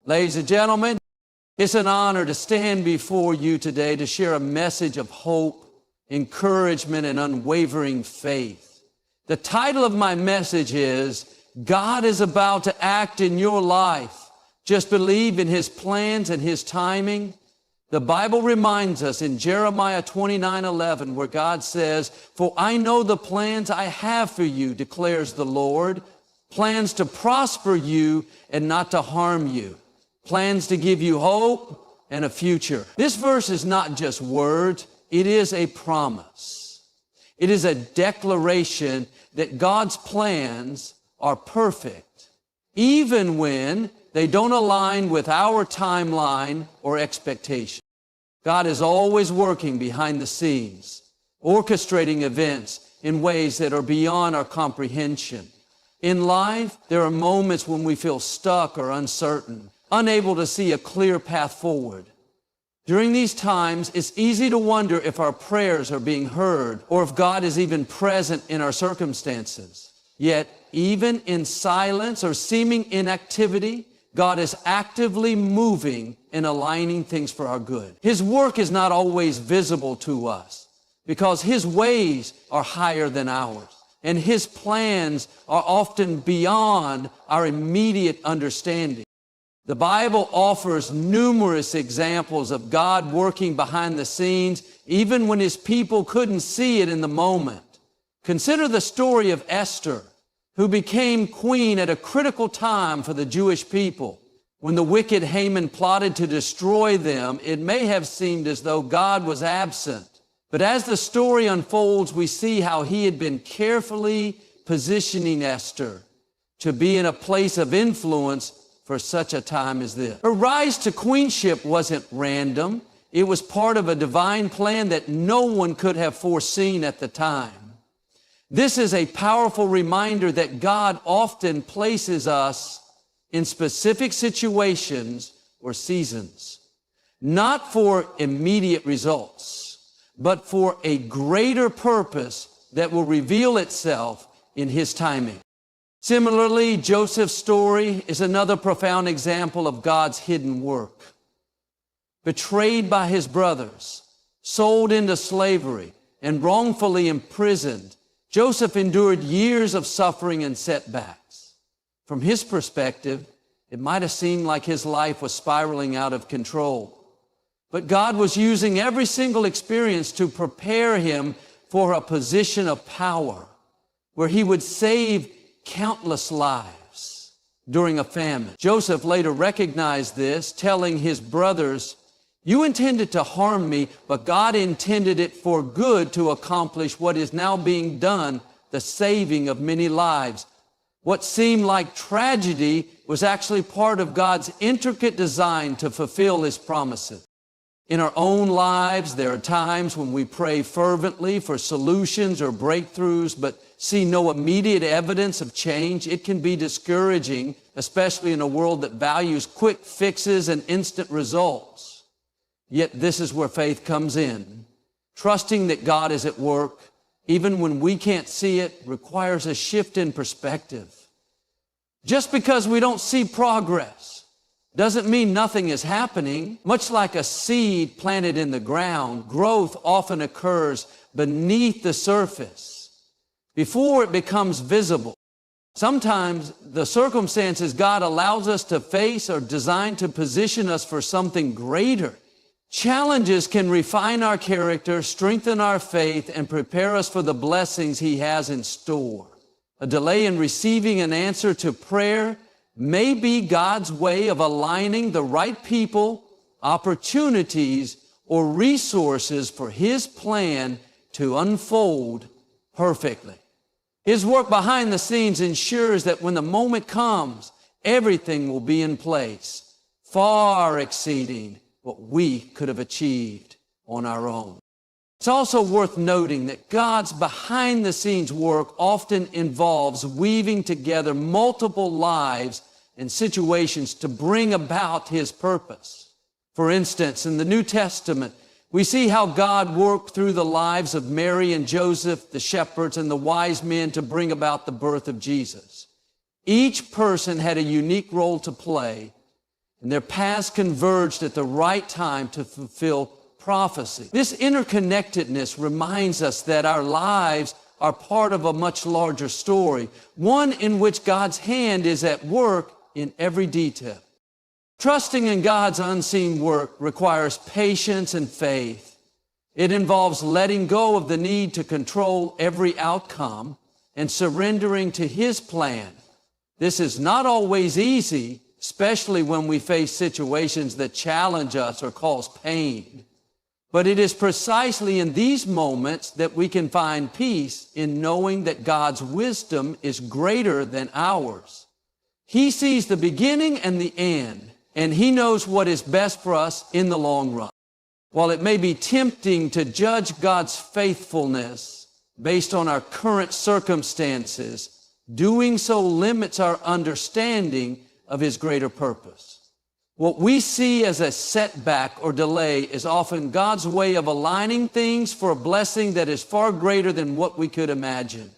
Ladies and gentlemen, it's an honor to stand before you today to share a message of hope, encouragement, and unwavering faith. The title of my message is, God is about to act in your life. Just believe in His plans and His timing. The Bible reminds us in Jeremiah 29:11, where God says, "For I know the plans I have for you, declares the Lord, plans to prosper you and not to harm you, plans to give you hope and a future." This verse is not just words, it is a promise. It is a declaration that God's plans are perfect, even when they don't align with our timeline or expectation. God is always working behind the scenes, orchestrating events in ways that are beyond our comprehension. In life, there are moments when we feel stuck or uncertain, unable to see a clear path forward. During these times, it's easy to wonder if our prayers are being heard or if God is even present in our circumstances. Yet, even in silence or seeming inactivity, God is actively moving and aligning things for our good. His work is not always visible to us because His ways are higher than ours, and His plans are often beyond our immediate understanding. The Bible offers numerous examples of God working behind the scenes, even when His people couldn't see it in the moment. Consider the story of Esther, who became queen at a critical time for the Jewish people. When the wicked Haman plotted to destroy them, it may have seemed as though God was absent. But as the story unfolds, we see how He had been carefully positioning Esther to be in a place of influence for such a time as this. Her rise to queenship wasn't random. It was part of a divine plan that no one could have foreseen at the time. This is a powerful reminder that God often places us in specific situations or seasons, not for immediate results, but for a greater purpose that will reveal itself in His timing. Similarly, Joseph's story is another profound example of God's hidden work. Betrayed by his brothers, sold into slavery, and wrongfully imprisoned, Joseph endured years of suffering and setbacks. From his perspective, it might have seemed like his life was spiraling out of control. But God was using every single experience to prepare him for a position of power where he would save countless lives during a famine. Joseph later recognized this, telling his brothers, "You intended to harm me, but God intended it for good to accomplish what is now being done, the saving of many lives." What seemed like tragedy was actually part of God's intricate design to fulfill His promises. In our own lives, there are times when we pray fervently for solutions or breakthroughs, but see no immediate evidence of change. It can be discouraging, especially in a world that values quick fixes and instant results. Yet this is where faith comes in. Trusting that God is at work, even when we can't see it, requires a shift in perspective. Just because we don't see progress doesn't mean nothing is happening. Much like a seed planted in the ground, growth often occurs beneath the surface before it becomes visible. Sometimes the circumstances God allows us to face are designed to position us for something greater. Challenges can refine our character, strengthen our faith, and prepare us for the blessings He has in store. A delay in receiving an answer to prayer may be God's way of aligning the right people, opportunities, or resources for His plan to unfold perfectly. His work behind the scenes ensures that when the moment comes, everything will be in place, far exceeding what we could have achieved on our own. It's also worth noting that God's behind-the-scenes work often involves weaving together multiple lives and situations to bring about His purpose. For instance, in the New Testament, we see how God worked through the lives of Mary and Joseph, the shepherds, and the wise men to bring about the birth of Jesus. Each person had a unique role to play, and their paths converged at the right time to fulfill prophecy. This interconnectedness reminds us that our lives are part of a much larger story, one in which God's hand is at work in every detail. Trusting in God's unseen work requires patience and faith. It involves letting go of the need to control every outcome and surrendering to His plan. This is not always easy, especially when we face situations that challenge us or cause pain. But it is precisely in these moments that we can find peace in knowing that God's wisdom is greater than ours. He sees the beginning and the end, and He knows what is best for us in the long run. While it may be tempting to judge God's faithfulness based on our current circumstances, doing so limits our understanding of His greater purpose. What we see as a setback or delay is often God's way of aligning things for a blessing that is far greater than what we could imagine.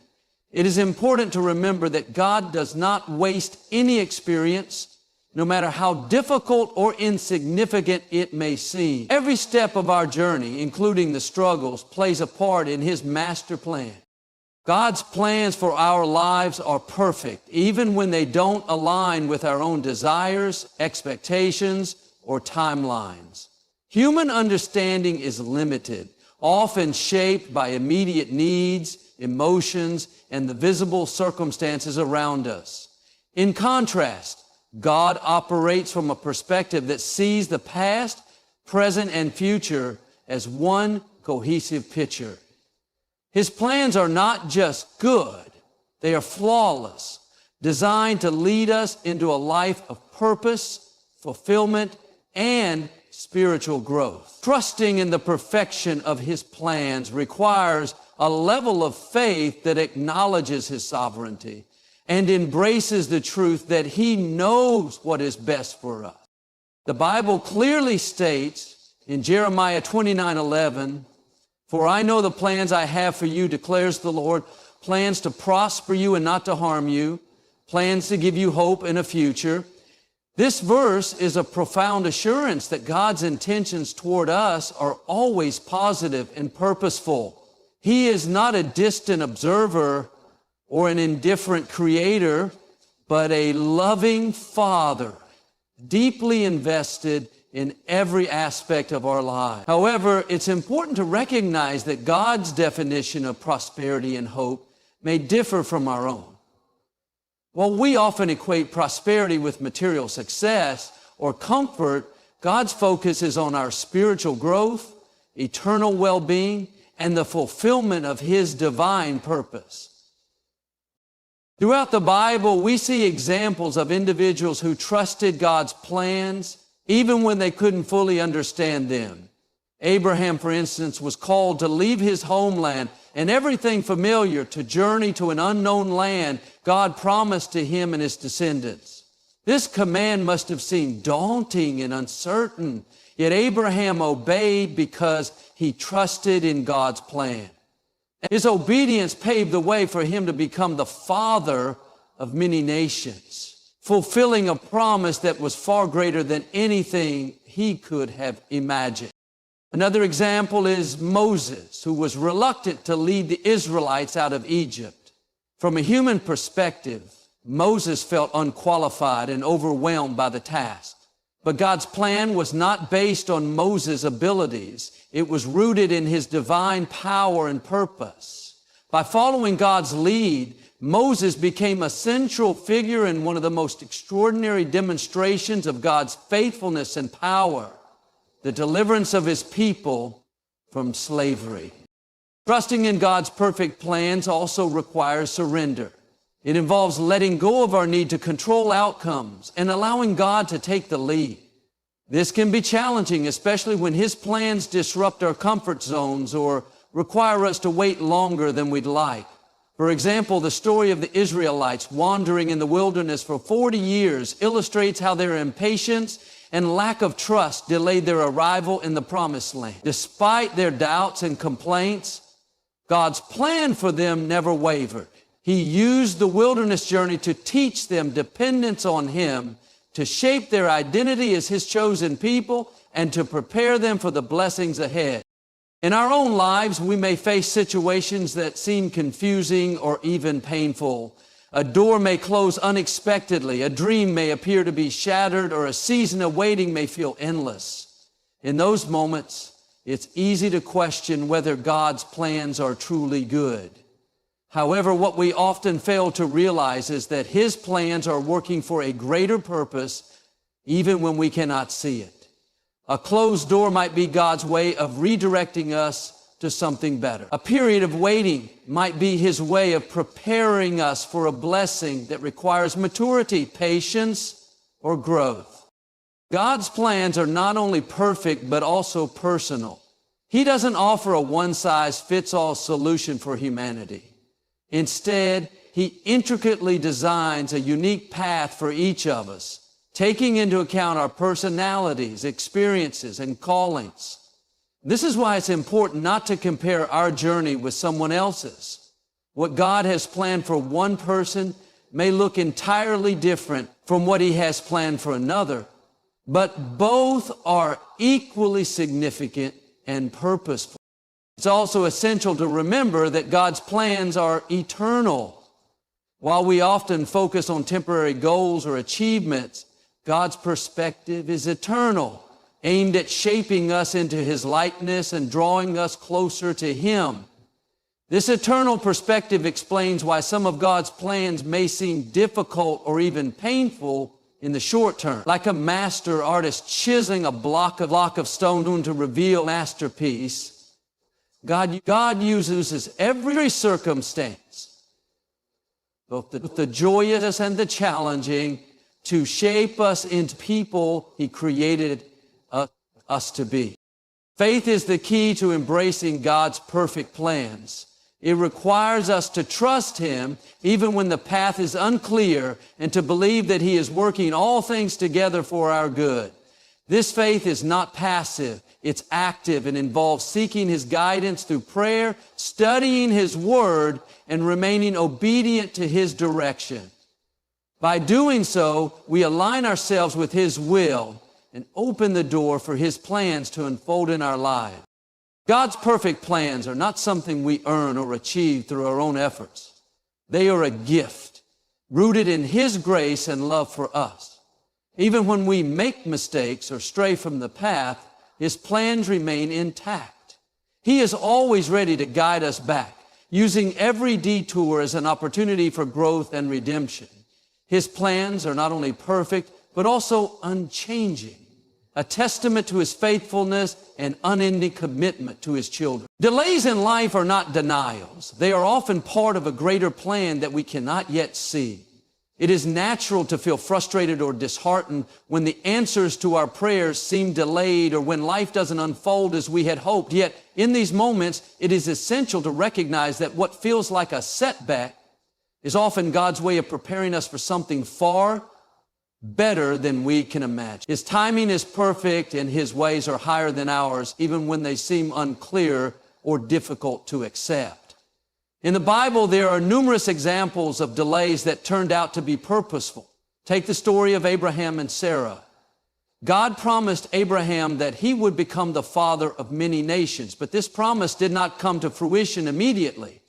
It is important to remember that God does not waste any experience, no matter how difficult or insignificant it may seem. Every step of our journey, including the struggles, plays a part in His master plan. God's plans for our lives are perfect, even when they don't align with our own desires, expectations, or timelines. Human understanding is limited, often shaped by immediate needs, emotions, and the visible circumstances around us. In contrast, God operates from a perspective that sees the past, present, and future as one cohesive picture. His plans are not just good, they are flawless, designed to lead us into a life of purpose, fulfillment, and spiritual growth. Trusting in the perfection of His plans requires a level of faith that acknowledges His sovereignty and embraces the truth that He knows what is best for us. The Bible clearly states in Jeremiah 29:11, "For I know the plans I have for you, declares the Lord, plans to prosper you and not to harm you, plans to give you hope and a future." This verse is a profound assurance that God's intentions toward us are always positive and purposeful. He is not a distant observer or an indifferent creator, but a loving Father, deeply invested in every aspect of our lives. However, it's important to recognize that God's definition of prosperity and hope may differ from our own. While we often equate prosperity with material success or comfort, God's focus is on our spiritual growth, eternal well-being, and the fulfillment of His divine purpose. Throughout the Bible, we see examples of individuals who trusted God's plans even when they couldn't fully understand them. Abraham, for instance, was called to leave his homeland and everything familiar to journey to an unknown land God promised to him and his descendants. This command must have seemed daunting and uncertain, yet Abraham obeyed because he trusted in God's plan. His obedience paved the way for him to become the father of many nations, fulfilling a promise that was far greater than anything he could have imagined. Another example is Moses, who was reluctant to lead the Israelites out of Egypt. From a human perspective, Moses felt unqualified and overwhelmed by the task. But God's plan was not based on Moses' abilities. It was rooted in His divine power and purpose. By following God's lead, Moses became a central figure in one of the most extraordinary demonstrations of God's faithfulness and power, the deliverance of His people from slavery. Trusting in God's perfect plans also requires surrender. It involves letting go of our need to control outcomes and allowing God to take the lead. This can be challenging, especially when His plans disrupt our comfort zones or require us to wait longer than we'd like. For example, the story of the Israelites wandering in the wilderness for 40 years illustrates how their impatience and lack of trust delayed their arrival in the promised land. Despite their doubts and complaints, God's plan for them never wavered. He used the wilderness journey to teach them dependence on Him to shape their identity as His chosen people, and to prepare them for the blessings ahead. In our own lives, we may face situations that seem confusing or even painful. A door may close unexpectedly, a dream may appear to be shattered, or a season of waiting may feel endless. In those moments, it's easy to question whether God's plans are truly good. However, what we often fail to realize is that His plans are working for a greater purpose, even when we cannot see it. A closed door might be God's way of redirecting us to something better. A period of waiting might be His way of preparing us for a blessing that requires maturity, patience, or growth. God's plans are not only perfect, but also personal. He doesn't offer a one-size-fits-all solution for humanity. Instead, He intricately designs a unique path for each of us, taking into account our personalities, experiences, and callings. This is why it's important not to compare our journey with someone else's. What God has planned for one person may look entirely different from what He has planned for another, but both are equally significant and purposeful. It's also essential to remember that God's plans are eternal. While we often focus on temporary goals or achievements, God's perspective is eternal, aimed at shaping us into His likeness and drawing us closer to Him. This eternal perspective explains why some of God's plans may seem difficult or even painful in the short term. Like a master artist chiseling a block of stone to reveal a masterpiece, God uses every circumstance, both the joyous and the challenging, to shape us into people He created us to be. Faith is the key to embracing God's perfect plans. It requires us to trust Him even when the path is unclear, and to believe that He is working all things together for our good. This faith is not passive, it's active, and involves seeking His guidance through prayer, studying His Word, and remaining obedient to His direction. By doing so, we align ourselves with His will and open the door for His plans to unfold in our lives. God's perfect plans are not something we earn or achieve through our own efforts. They are a gift rooted in His grace and love for us. Even when we make mistakes or stray from the path, His plans remain intact. He is always ready to guide us back, using every detour as an opportunity for growth and redemption. His plans are not only perfect, but also unchanging, a testament to His faithfulness and unending commitment to His children. Delays in life are not denials. They are often part of a greater plan that we cannot yet see. It is natural to feel frustrated or disheartened when the answers to our prayers seem delayed, or when life doesn't unfold as we had hoped. Yet, in these moments, it is essential to recognize that what feels like a setback is often God's way of preparing us for something far better than we can imagine. His timing is perfect, and His ways are higher than ours, even when they seem unclear or difficult to accept. In the Bible, there are numerous examples of delays that turned out to be purposeful. Take the story of Abraham and Sarah. God promised Abraham that he would become the father of many nations, but this promise did not come to fruition immediately.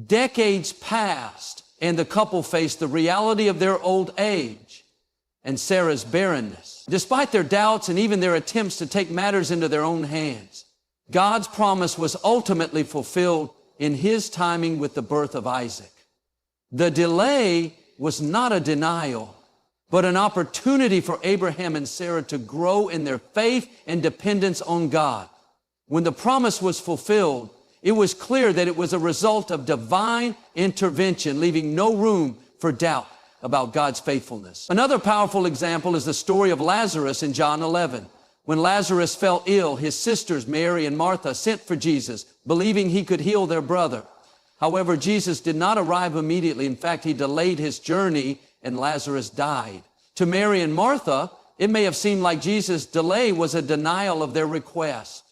Decades passed, and the couple faced the reality of their old age and Sarah's barrenness. Despite their doubts and even their attempts to take matters into their own hands, God's promise was ultimately fulfilled in His timing with the birth of Isaac. The delay was not a denial, but an opportunity for Abraham and Sarah to grow in their faith and dependence on God. When the promise was fulfilled, it was clear that it was a result of divine intervention, leaving no room for doubt about God's faithfulness. Another powerful example is the story of Lazarus in John 11. When Lazarus fell ill, his sisters, Mary and Martha, sent for Jesus, believing He could heal their brother. However, Jesus did not arrive immediately. In fact, He delayed His journey, and Lazarus died. To Mary and Martha, it may have seemed like Jesus' delay was a denial of their request.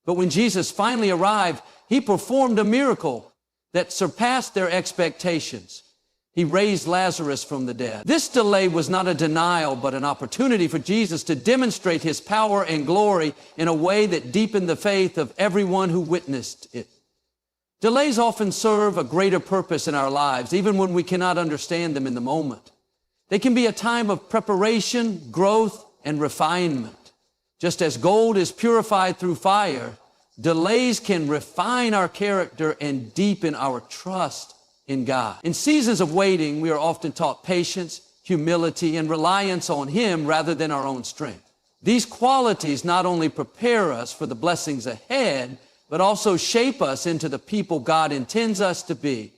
But when Jesus finally arrived, He performed a miracle that surpassed their expectations. He raised Lazarus from the dead. This delay was not a denial, but an opportunity for Jesus to demonstrate his power and glory in a way that deepened the faith of everyone who witnessed it. Delays often serve a greater purpose in our lives, even when we cannot understand them in the moment. They can be a time of preparation, growth, and refinement. Just as gold is purified through fire, delays can refine our character and deepen our trust in God. In seasons of waiting, we are often taught patience, humility, and reliance on Him rather than our own strength. These qualities not only prepare us for the blessings ahead, but also shape us into the people God intends us to be.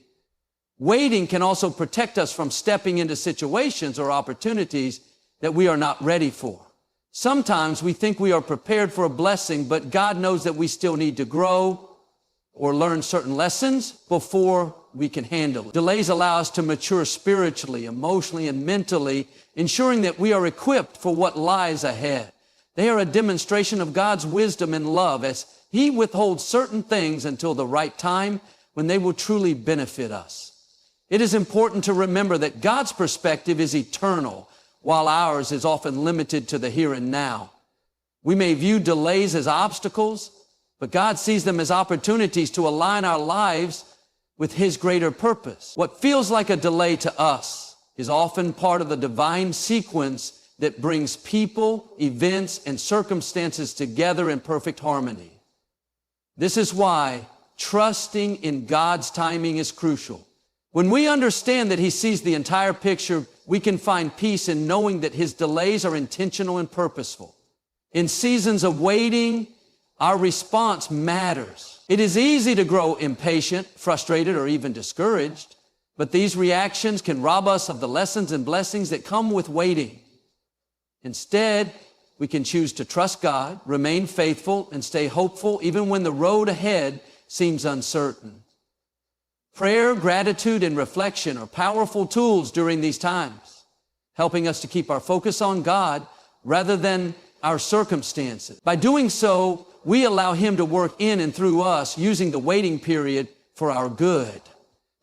Waiting can also protect us from stepping into situations or opportunities that we are not ready for. Sometimes we think we are prepared for a blessing, but God knows that we still need to grow or learn certain lessons before we can handle it. Delays allow us to mature spiritually, emotionally, and mentally, ensuring that we are equipped for what lies ahead. They are a demonstration of God's wisdom and love as He withholds certain things until the right time when they will truly benefit us. It is important to remember that God's perspective is eternal, while ours is often limited to the here and now. We may view delays as obstacles, but God sees them as opportunities to align our lives with His greater purpose. What feels like a delay to us is often part of the divine sequence that brings people, events, and circumstances together in perfect harmony. This is why trusting in God's timing is crucial. When we understand that He sees the entire picture, we can find peace in knowing that His delays are intentional and purposeful. In seasons of waiting, our response matters. It is easy to grow impatient, frustrated, or even discouraged, but these reactions can rob us of the lessons and blessings that come with waiting. Instead, we can choose to trust God, remain faithful, and stay hopeful even when the road ahead seems uncertain. Prayer, gratitude, and reflection are powerful tools during these times, helping us to keep our focus on God rather than our circumstances. By doing so, we allow Him to work in and through us, using the waiting period for our good.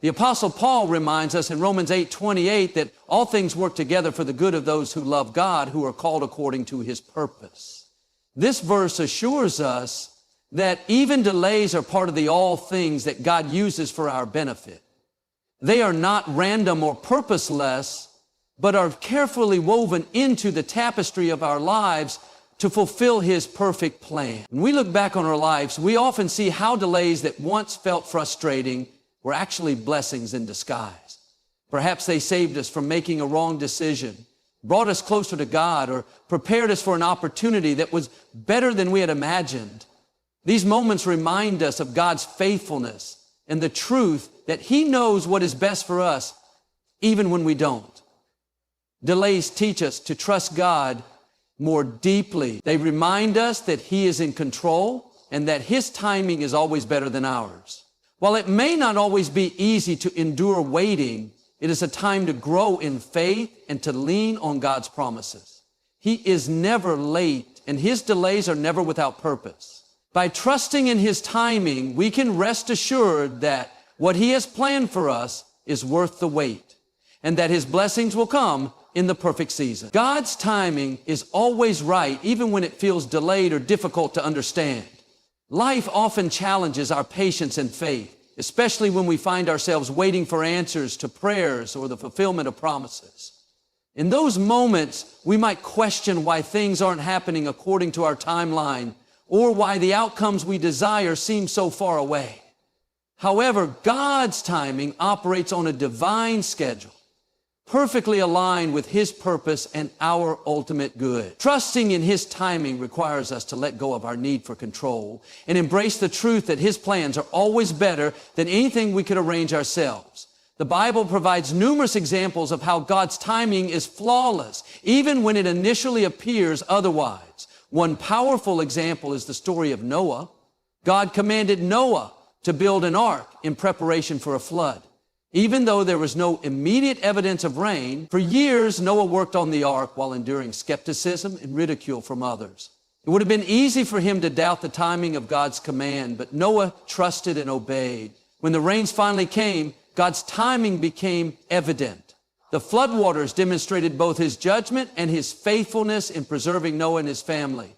The Apostle Paul reminds us in Romans 8:28 that all things work together for the good of those who love God, who are called according to His purpose. This verse assures us that even delays are part of the all things that God uses for our benefit. They are not random or purposeless, but are carefully woven into the tapestry of our lives to fulfill His perfect plan. When we look back on our lives, we often see how delays that once felt frustrating were actually blessings in disguise. Perhaps they saved us from making a wrong decision, brought us closer to God, or prepared us for an opportunity that was better than we had imagined. These moments remind us of God's faithfulness and the truth that He knows what is best for us, even when we don't. Delays teach us to trust God more deeply. They remind us that He is in control and that His timing is always better than ours. While it may not always be easy to endure waiting, it is a time to grow in faith and to lean on God's promises. He is never late, and His delays are never without purpose. By trusting in His timing, we can rest assured that what He has planned for us is worth the wait, and that His blessings will come in the perfect season. God's timing is always right, even when it feels delayed or difficult to understand. Life often challenges our patience and faith, especially when we find ourselves waiting for answers to prayers or the fulfillment of promises. In those moments, we might question why things aren't happening according to our timeline, or why the outcomes we desire seem so far away. However, God's timing operates on a divine schedule, perfectly aligned with His purpose and our ultimate good. Trusting in His timing requires us to let go of our need for control and embrace the truth that His plans are always better than anything we could arrange ourselves. The Bible provides numerous examples of how God's timing is flawless, even when it initially appears otherwise. One powerful example is the story of Noah. God commanded Noah to build an ark in preparation for a flood. Even though there was no immediate evidence of rain, for years Noah worked on the ark while enduring skepticism and ridicule from others. It would have been easy for him to doubt the timing of God's command, but Noah trusted and obeyed. When the rains finally came, God's timing became evident. The floodwaters demonstrated both his judgment and his faithfulness in preserving Noah and his family.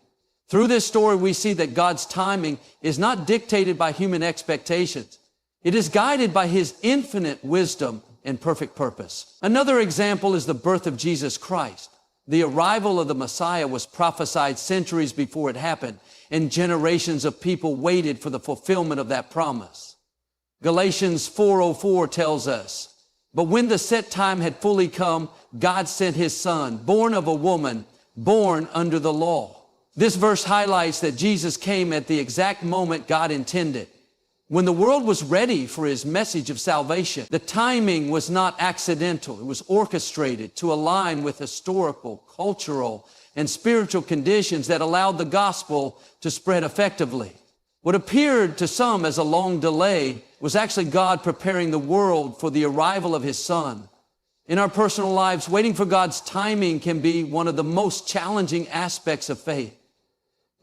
Through this story, we see that God's timing is not dictated by human expectations. It is guided by his infinite wisdom and perfect purpose. Another example is the birth of Jesus Christ. The arrival of the Messiah was prophesied centuries before it happened, and generations of people waited for the fulfillment of that promise. Galatians 4:04 tells us, "But when the set time had fully come, God sent his Son, born of a woman, born under the law." This verse highlights that Jesus came at the exact moment God intended. When the world was ready for his message of salvation, the timing was not accidental. It was orchestrated to align with historical, cultural, and spiritual conditions that allowed the gospel to spread effectively. What appeared to some as a long delay was actually God preparing the world for the arrival of his Son. In our personal lives, waiting for God's timing can be one of the most challenging aspects of faith.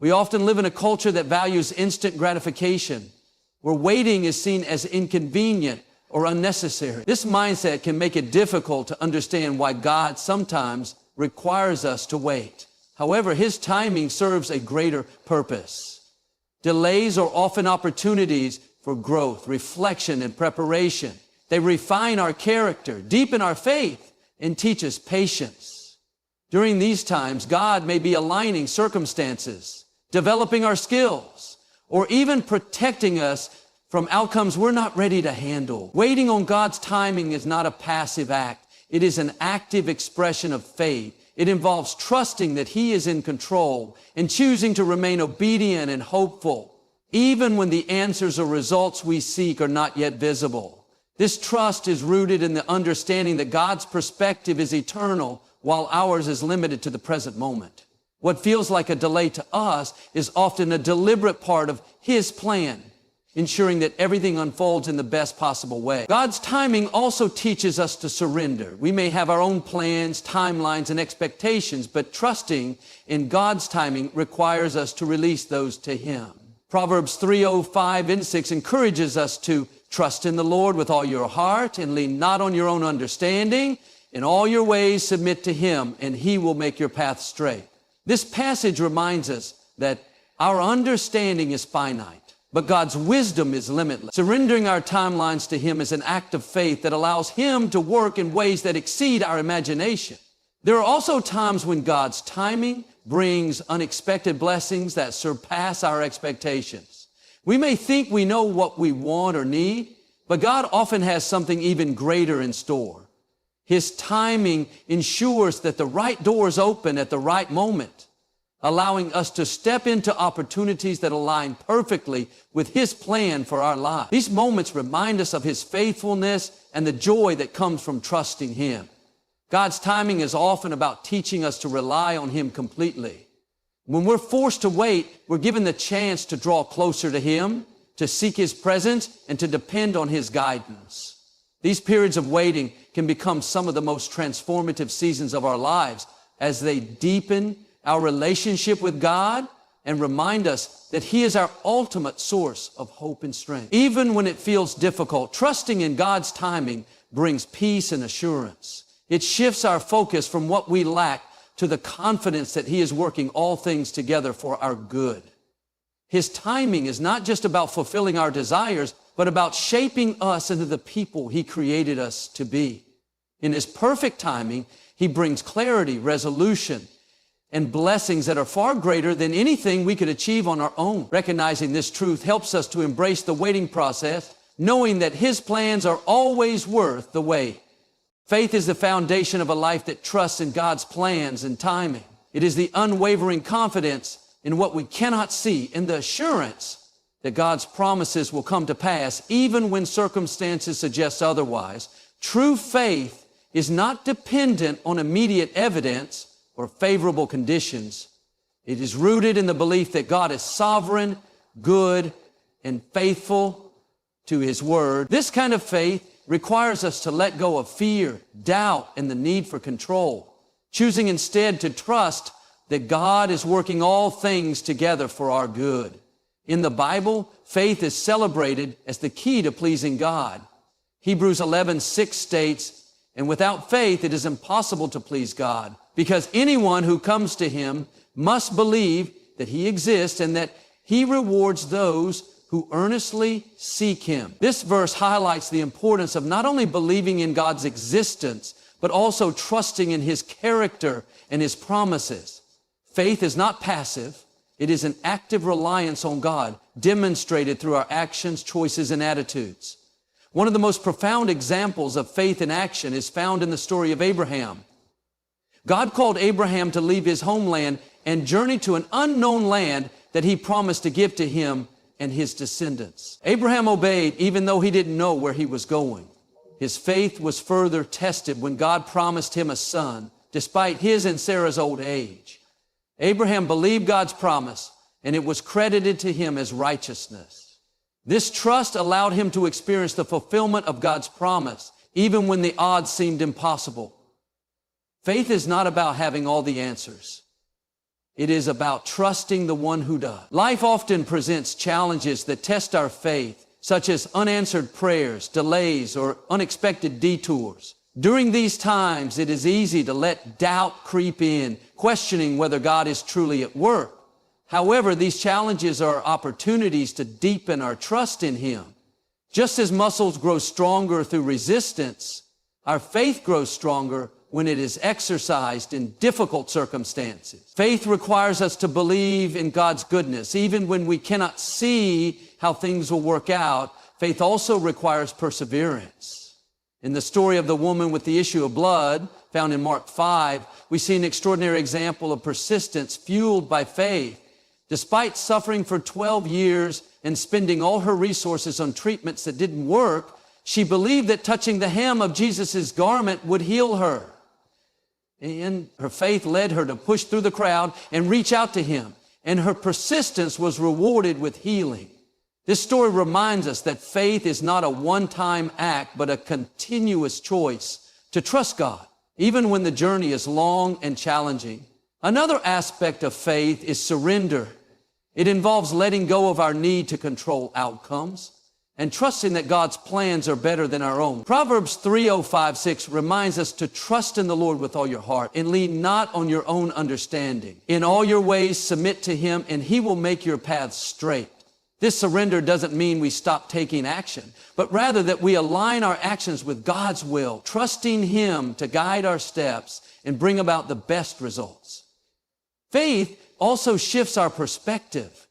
We often live in a culture that values instant gratification, where waiting is seen as inconvenient or unnecessary. This mindset can make it difficult to understand why God sometimes requires us to wait. However, his timing serves a greater purpose. Delays are often opportunities for growth, reflection, and preparation. They refine our character, deepen our faith, and teach us patience. During these times, God may be aligning circumstances, developing our skills, or even protecting us from outcomes we're not ready to handle. Waiting on God's timing is not a passive act. It is an active expression of faith. It involves trusting that he is in control and choosing to remain obedient and hopeful, even when the answers or results we seek are not yet visible. This trust is rooted in the understanding that God's perspective is eternal while ours is limited to the present moment. What feels like a delay to us is often a deliberate part of his plan, ensuring that everything unfolds in the best possible way. God's timing also teaches us to surrender. We may have our own plans, timelines, and expectations, but trusting in God's timing requires us to release those to him. Proverbs 3:5 and 6 encourages us to trust in the Lord with all your heart and lean not on your own understanding. In all your ways submit to him, and he will make your path straight. This passage reminds us that our understanding is finite, but God's wisdom is limitless. Surrendering our timelines to him is an act of faith that allows him to work in ways that exceed our imagination. There are also times when God's timing brings unexpected blessings that surpass our expectations. We may think we know what we want or need, but God often has something even greater in store. His timing ensures that the right doors open at the right moment, allowing us to step into opportunities that align perfectly with his plan for our lives. These moments remind us of his faithfulness and the joy that comes from trusting him. God's timing is often about teaching us to rely on him completely. When we're forced to wait, we're given the chance to draw closer to him, to seek his presence, and to depend on his guidance. These periods of waiting can become some of the most transformative seasons of our lives as they deepen our relationship with God and remind us that he is our ultimate source of hope and strength. Even when it feels difficult, trusting in God's timing brings peace and assurance. It shifts our focus from what we lack to the confidence that he is working all things together for our good. His timing is not just about fulfilling our desires, but about shaping us into the people he created us to be. In his perfect timing, he brings clarity, resolution, and blessings that are far greater than anything we could achieve on our own. Recognizing this truth helps us to embrace the waiting process, knowing that his plans are always worth the wait. Faith is the foundation of a life that trusts in God's plans and timing. It is the unwavering confidence in what we cannot see and the assurance that God's promises will come to pass even when circumstances suggest otherwise. True faith is not dependent on immediate evidence or favorable conditions. It is rooted in the belief that God is sovereign, good, and faithful to his word. This kind of faith requires us to let go of fear, doubt, and the need for control, choosing instead to trust that God is working all things together for our good. In the Bible, faith is celebrated as the key to pleasing God. Hebrews 11:6 states, "And without faith it is impossible to please God, because anyone who comes to him must believe that he exists and that he rewards those who earnestly seek him." This verse highlights the importance of not only believing in God's existence, but also trusting in his character and his promises. Faith is not passive. It is an active reliance on God, demonstrated through our actions, choices, and attitudes. One of the most profound examples of faith in action is found in the story of Abraham. God called Abraham to leave his homeland and journey to an unknown land that he promised to give to him and his descendants. Abraham obeyed even though he didn't know where he was going. His faith was further tested when God promised him a son, despite his and Sarah's old age. Abraham believed God's promise, and it was credited to him as righteousness. This trust allowed him to experience the fulfillment of God's promise, even when the odds seemed impossible. Faith is not about having all the answers. It is about trusting the one who does. Life often presents challenges that test our faith, such as unanswered prayers, delays, or unexpected detours. During these times, it is easy to let doubt creep in, questioning whether God is truly at work. However, these challenges are opportunities to deepen our trust in him. Just as muscles grow stronger through resistance, our faith grows stronger when it is exercised in difficult circumstances. Faith requires us to believe in God's goodness. Even when we cannot see how things will work out, faith also requires perseverance. In the story of the woman with the issue of blood, found in Mark 5, we see an extraordinary example of persistence fueled by faith. Despite suffering for 12 years and spending all her resources on treatments that didn't work, she believed that touching the hem of Jesus' garment would heal her. And her faith led her to push through the crowd and reach out to him. And her persistence was rewarded with healing. This story reminds us that faith is not a one-time act, but a continuous choice to trust God, even when the journey is long and challenging. Another aspect of faith is surrender. It involves letting go of our need to control outcomes and trusting that God's plans are better than our own. Proverbs 3:5-6 reminds us to trust in the Lord with all your heart and lean not on your own understanding. In all your ways submit to him, and he will make your paths straight. This surrender doesn't mean we stop taking action, but rather that we align our actions with God's will, trusting him to guide our steps and bring about the best results. Faith also shifts our perspective.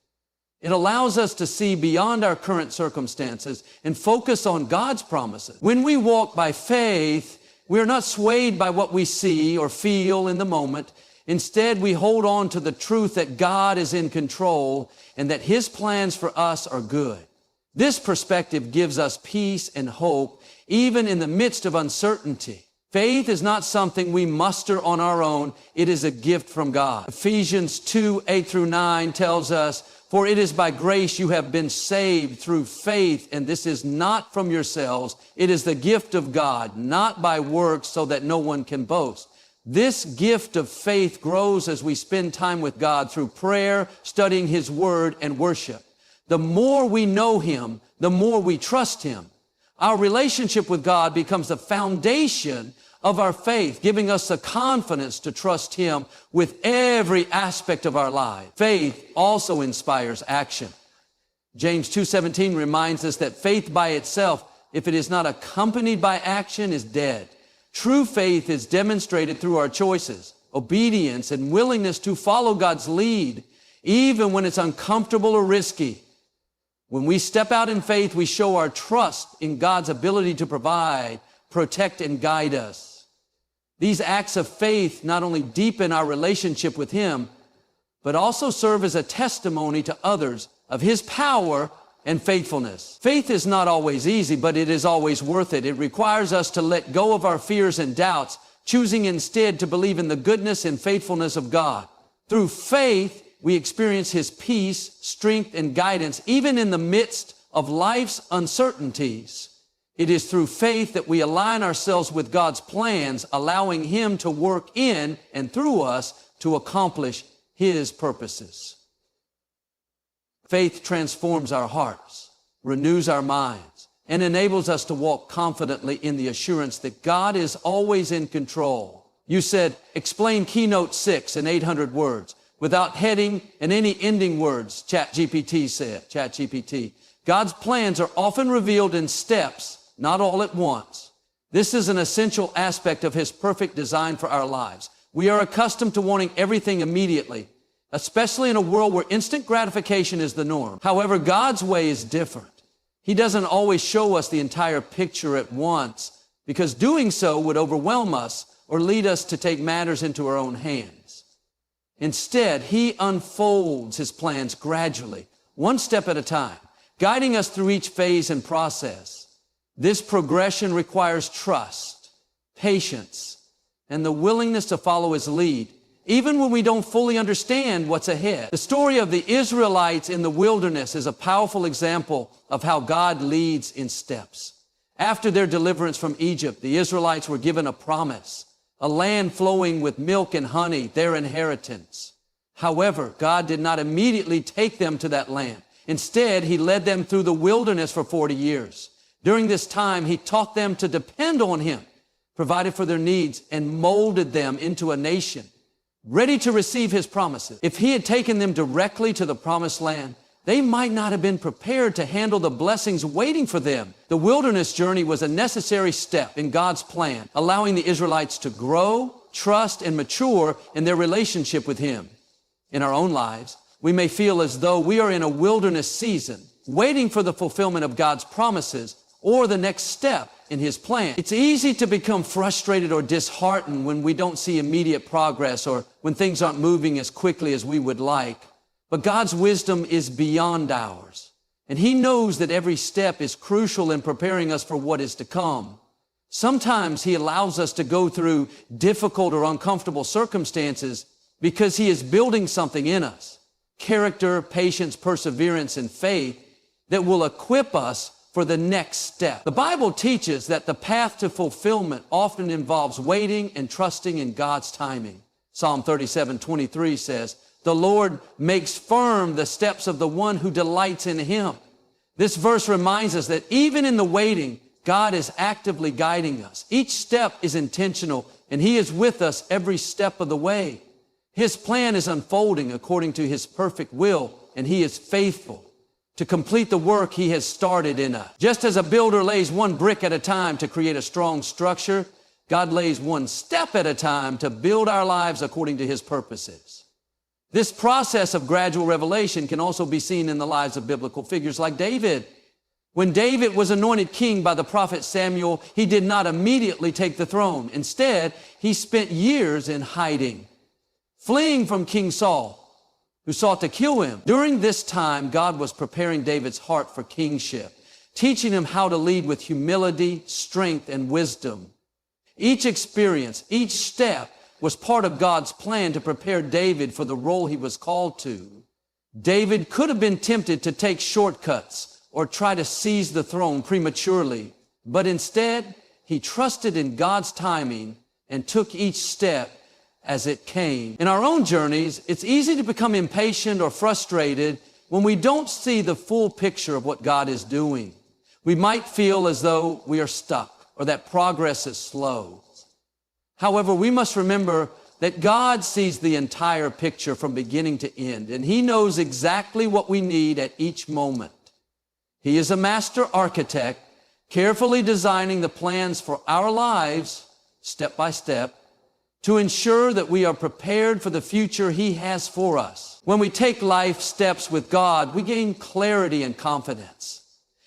It allows us to see beyond our current circumstances and focus on God's promises. When we walk by faith, we are not swayed by what we see or feel in the moment. Instead, we hold on to the truth that God is in control and that his plans for us are good. This perspective gives us peace and hope, even in the midst of uncertainty. Faith is not something we muster on our own. It is a gift from God. Ephesians 2:8-9 tells us, "For it is by grace you have been saved through faith, and this is not from yourselves. It is the gift of God, not by works, so that no one can boast." This gift of faith grows as we spend time with God through prayer, studying his word, and worship. The more we know him, the more we trust him. Our relationship with God becomes the foundation of our faith, giving us the confidence to trust him with every aspect of our life. Faith also inspires action. James 2:17 reminds us that faith by itself, if it is not accompanied by action, is dead. True faith is demonstrated through our choices, obedience, and willingness to follow God's lead, even when it's uncomfortable or risky. When we step out in faith, we show our trust in God's ability to provide, protect, and guide us. These acts of faith not only deepen our relationship with him, but also serve as a testimony to others of his power and faithfulness. Faith is not always easy, but it is always worth it. It requires us to let go of our fears and doubts, choosing instead to believe in the goodness and faithfulness of God. Through faith, we experience his peace, strength, and guidance, even in the midst of life's uncertainties. It is through faith that we align ourselves with God's plans, allowing him to work in and through us to accomplish his purposes. Faith transforms our hearts, renews our minds, and enables us to walk confidently in the assurance that God is always in control. You said, explain keynote 6 in 800 words without heading and any ending words, ChatGPT said, ChatGPT. God's plans are often revealed in steps, not all at once. This is an essential aspect of His perfect design for our lives. We are accustomed to wanting everything immediately, especially in a world where instant gratification is the norm. However, God's way is different. He doesn't always show us the entire picture at once, because doing so would overwhelm us or lead us to take matters into our own hands. Instead, He unfolds His plans gradually, one step at a time, guiding us through each phase and process. This progression requires trust, patience, and the willingness to follow His lead, even when we don't fully understand what's ahead. The story of the Israelites in the wilderness is a powerful example of how God leads in steps. After their deliverance from Egypt, the Israelites were given a promise, a land flowing with milk and honey, their inheritance. However, God did not immediately take them to that land. Instead, He led them through the wilderness for 40 years. During this time, He taught them to depend on Him, provided for their needs, and molded them into a nation ready to receive His promises. If He had taken them directly to the promised land, they might not have been prepared to handle the blessings waiting for them. The wilderness journey was a necessary step in God's plan, allowing the Israelites to grow, trust, and mature in their relationship with Him. In our own lives, we may feel as though we are in a wilderness season, waiting for the fulfillment of God's promises or the next step in His plan. It's easy to become frustrated or disheartened when we don't see immediate progress or when things aren't moving as quickly as we would like. But God's wisdom is beyond ours, and He knows that every step is crucial in preparing us for what is to come. Sometimes He allows us to go through difficult or uncomfortable circumstances because He is building something in us, character, patience, perseverance, and faith that will equip us for the next step. The Bible teaches that the path to fulfillment often involves waiting and trusting in God's timing. Psalm 37:23 says, "The Lord makes firm the steps of the one who delights in Him." This verse reminds us that even in the waiting, God is actively guiding us. Each step is intentional, and He is with us every step of the way. His plan is unfolding according to His perfect will, and He is faithful to complete the work He has started in us. Just as a builder lays one brick at a time to create a strong structure, God lays one step at a time to build our lives according to His purposes. This process of gradual revelation can also be seen in the lives of biblical figures like David. When David was anointed king by the prophet Samuel, he did not immediately take the throne. Instead, he spent years in hiding, fleeing from King Saul, who sought to kill him. During this time, God was preparing David's heart for kingship, teaching him how to lead with humility, strength, and wisdom. Each experience, each step was part of God's plan to prepare David for the role he was called to. David could have been tempted to take shortcuts or try to seize the throne prematurely, but instead, he trusted in God's timing and took each step as it came. In our own journeys, it's easy to become impatient or frustrated when we don't see the full picture of what God is doing. We might feel as though we are stuck or that progress is slow. However, we must remember that God sees the entire picture from beginning to end, and He knows exactly what we need at each moment. He is a master architect, carefully designing the plans for our lives, step by step, to ensure that we are prepared for the future He has for us. When we take life steps with God, we gain clarity and confidence.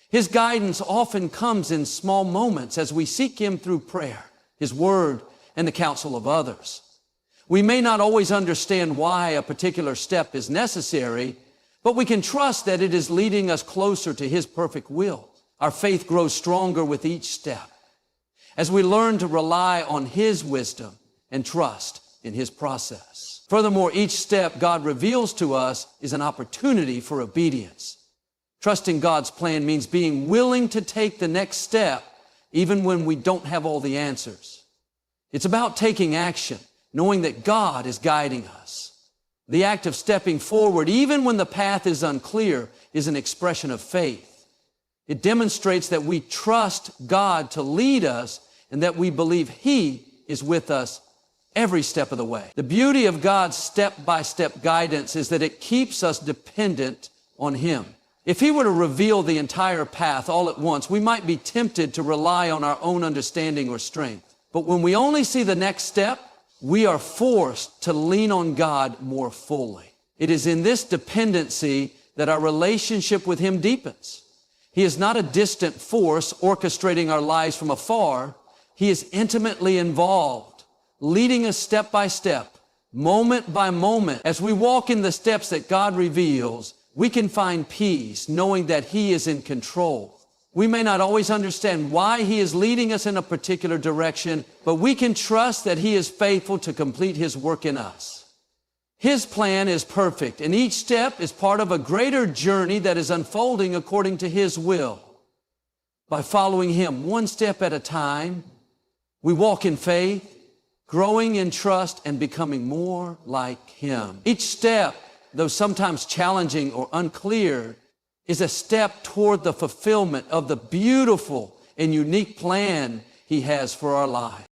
His guidance often comes in small moments as we seek Him through prayer, His Word, and the counsel of others. We may not always understand why a particular step is necessary, but we can trust that it is leading us closer to His perfect will. Our faith grows stronger with each step as we learn to rely on His wisdom and trust in His process. Furthermore, each step God reveals to us is an opportunity for obedience. Trusting God's plan means being willing to take the next step even when we don't have all the answers. It's about taking action, knowing that God is guiding us. The act of stepping forward, even when the path is unclear, is an expression of faith. It demonstrates that we trust God to lead us and that we believe He is with us every step of the way. The beauty of God's step-by-step guidance is that it keeps us dependent on Him. If He were to reveal the entire path all at once, we might be tempted to rely on our own understanding or strength. But when we only see the next step, we are forced to lean on God more fully. It is in this dependency that our relationship with Him deepens. He is not a distant force orchestrating our lives from afar. He is intimately involved, leading us step by step, moment by moment. As we walk in the steps that God reveals, we can find peace knowing that He is in control. We may not always understand why He is leading us in a particular direction, but we can trust that He is faithful to complete His work in us. His plan is perfect, and each step is part of a greater journey that is unfolding according to His will. By following Him one step at a time, we walk in faith, growing in trust, and becoming more like Him. Each step, though sometimes challenging or unclear, is a step toward the fulfillment of the beautiful and unique plan He has for our lives.